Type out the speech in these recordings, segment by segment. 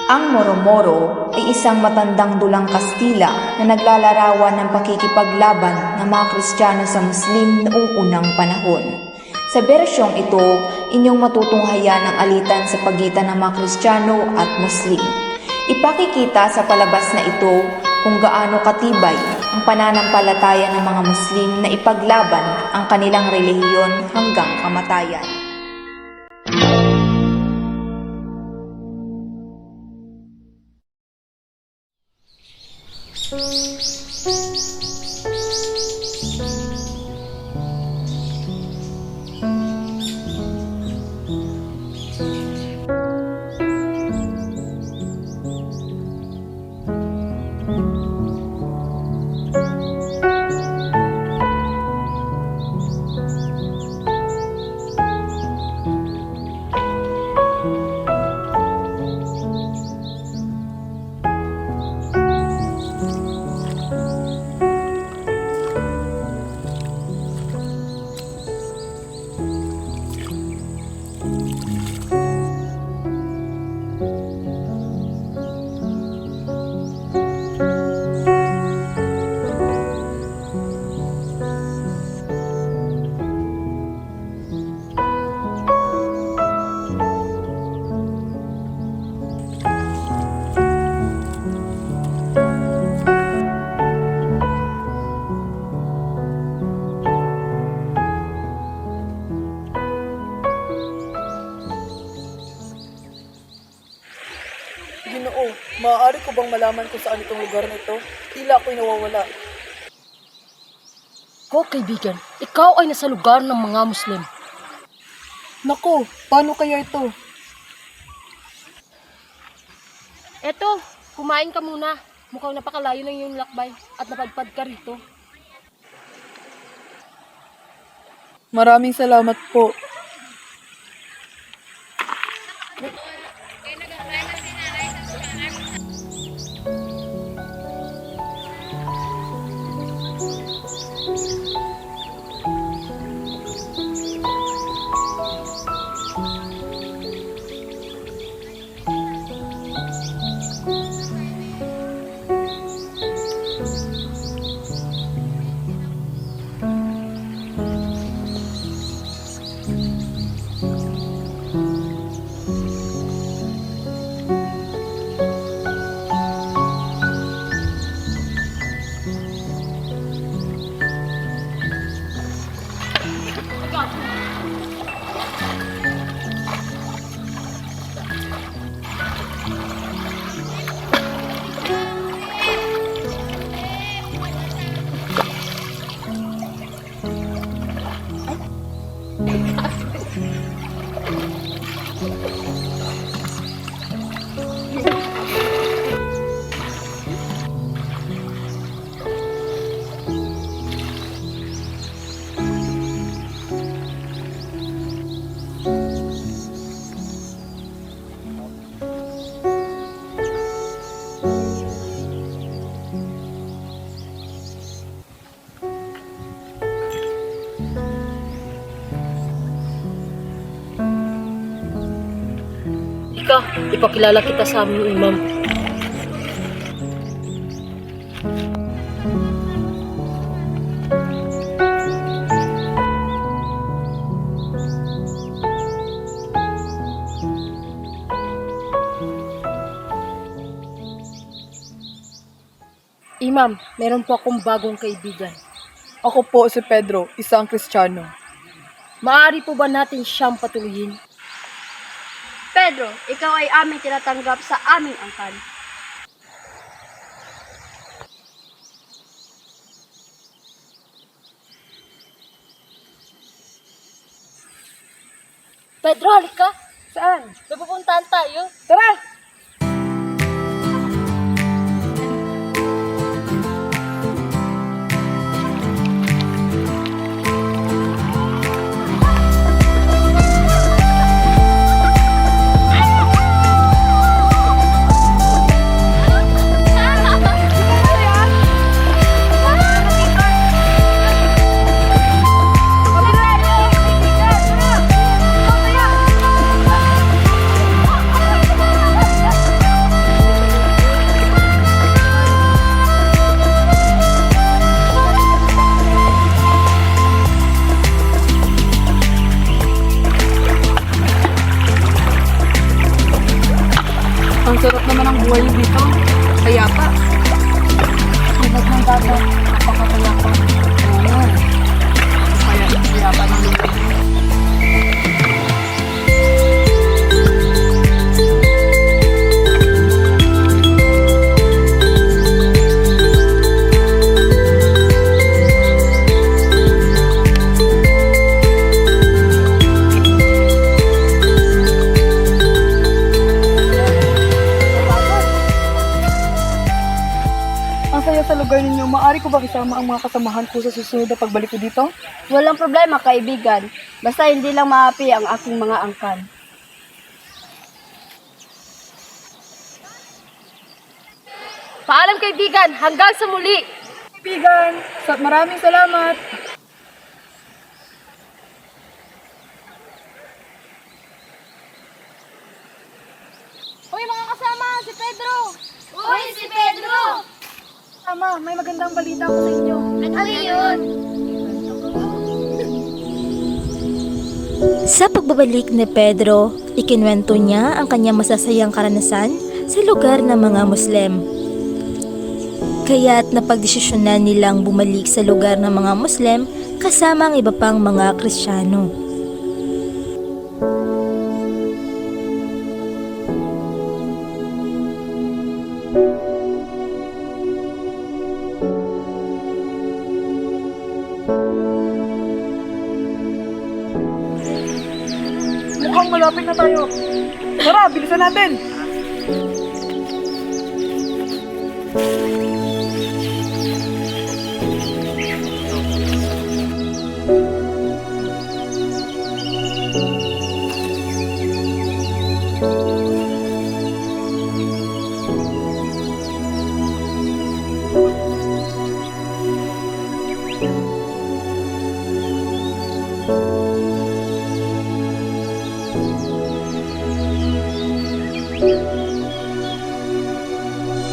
Ang Moro-Moro ay isang matandang dulang Kastila na naglalarawan ng pakikipaglaban ng mga Kristiyano sa Muslim noong unang panahon. Sa bersyong ito, inyong matutunghayan ang alitan sa pagitan ng mga Kristiyano at Muslim. Ipakikita sa palabas na ito kung gaano katibay ang pananampalataya ng mga Muslim na ipaglaban ang kanilang relihiyon hanggang kamatayan. Ginoo, maaari ko bang malaman kung saan itong lugar na ito? Tila ako'y nawawala. Kaibigan, ikaw ay nasa lugar ng mga Muslim. Naku, paano kaya ito? Eto, kumain ka muna. Mukhang napakalayo ng iyong lakbay at napadpad ka rito. Maraming salamat po. Ipakilala kita sa aming imam. Imam, meron po akong bagong kaibigan. Ako po si Pedro, isang Kristiyano. Maaari po ba natin siyang patuloyin? Pedro, ikaw ay aming tinatanggap sa aming angkan. Pedro, halika. Saan? May pupuntahan tayo. Tara! Ang sarap naman ang buhay dito. Kaya pa. Tulad ng dagat, napakapayapa. Oo. Kaya pa ng lugar. Ang saya sa lugar ninyo. Maaari ko bang isama ang mga kasamahan ko sa susunod na pagbalik ko dito? Walang problema, kaibigan. Basta hindi lang maapi ang aking mga angkan. Paalam kaibigan, hanggang sa muli! Kaibigan, maraming salamat. Hoy mga kasama, si Pedro! Hoy, si Pedro! Tama, may magandang balita ako sa inyo. Ano yun? Sa pagbabalik ni Pedro, ikinwento niya ang kanyang masasayang karanasan sa lugar ng mga Muslim. Kaya't napagdesisyonan nilang bumalik sa lugar ng mga Muslim kasama ang iba pang mga Kristiyano. Mukhang malapit na tayo. Tara, bilisan natin.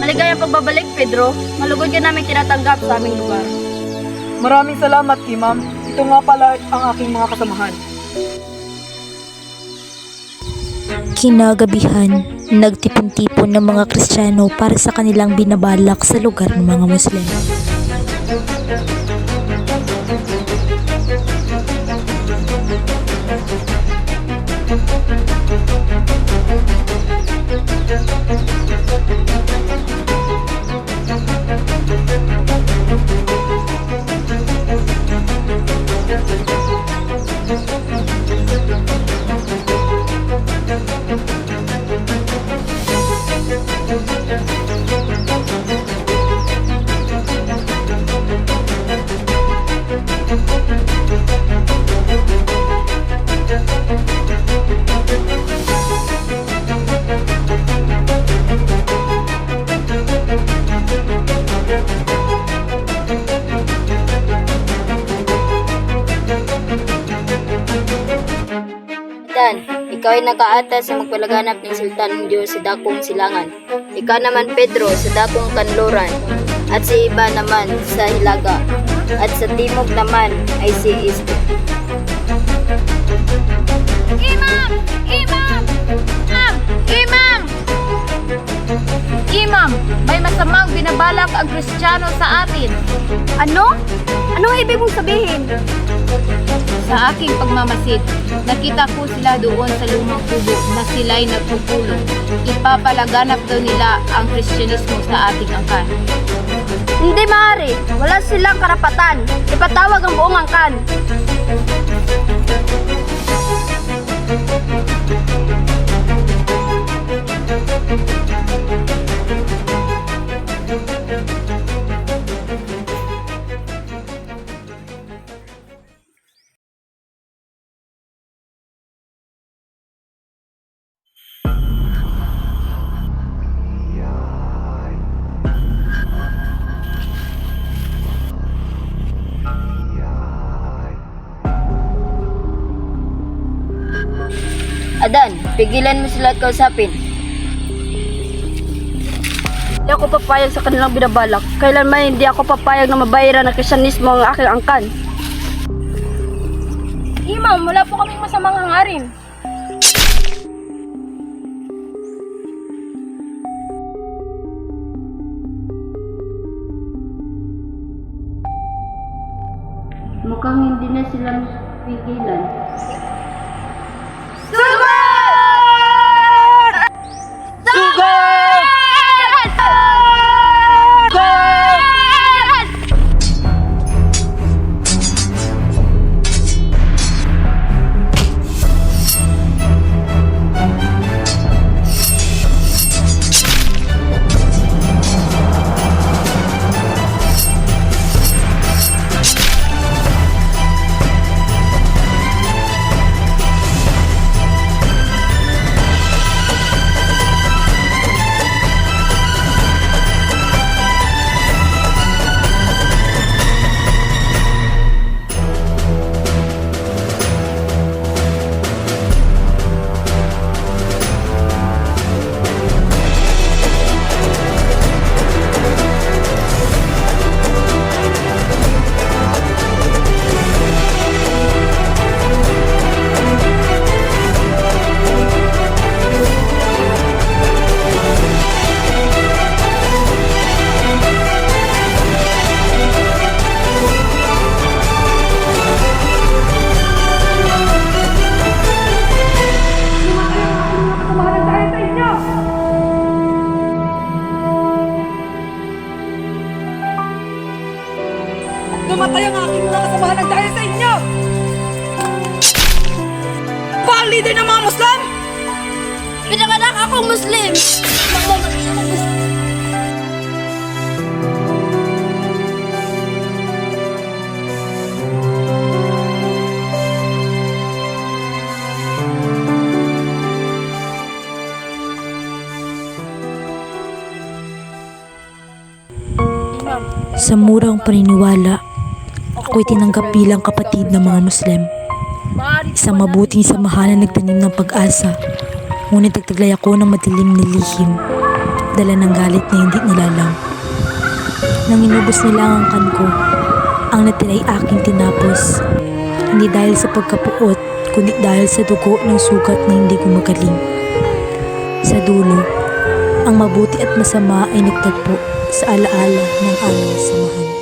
Maligayang pagbabalik, Pedro. Malugod ka namin tinatanggap sa aming lugar. Maraming salamat, Imam. Ito nga pala ang aking mga kasamahan. Kinagabihan, nagtipon-tipon ng mga Kristiyano para sa kanilang binabalak sa lugar ng mga Muslim. Dan, ikaw ay nakaatas sa magpalaganap ng sultan ng Diyos sa dakong silangan. Ikaw naman Pedro sa dakong kanluran, at si iba naman sa hilaga, at sa timog naman ay si Isko. Imam! Imam! Imam! Imam! Imam, may masamang binabalak ang Kristiyano sa atin. Ano? Anong ibig mong sabihin? Sa aking pagmamasid, nakita ko sila doon sa lumang kubo na sila'y nagpupulong. Ipapalaganap daw nila ang Kristyanismo sa ating angkan. Hindi maaari. Wala silang karapatan. Ipatawag ang buong angkan. Adan, pigilan mo sila at kausapin. Hindi ako papayag sa kanilang binabalak. Kailanman hindi ako papayag na mabayaran ng Kristyanismo ang aking angkan. Imam, wala po kaming masamang hangarin. silang pigilan. Namatay ang aking mga kasamahan dahil sa inyo! Pa ang leader ng mga Muslim! Pinanganak akong Muslim! Sa murang paniniwala, ako'y tinanggap bilang kapatid ng mga Muslim. Isang mabuting samahan na nagtanim ng pag-asa, ngunit nagtaglay ako ng madilim na lihim, dala ng galit na hindi nilalang. Nang inubos nila ang angkan ko, ang natira'y aking tinapos, hindi dahil sa pagkapuot, kundi dahil sa dugo ng sugat na hindi gumagaling. Sa dulo, ang mabuti at masama ay nagtagpo sa alaala ng aming samahan.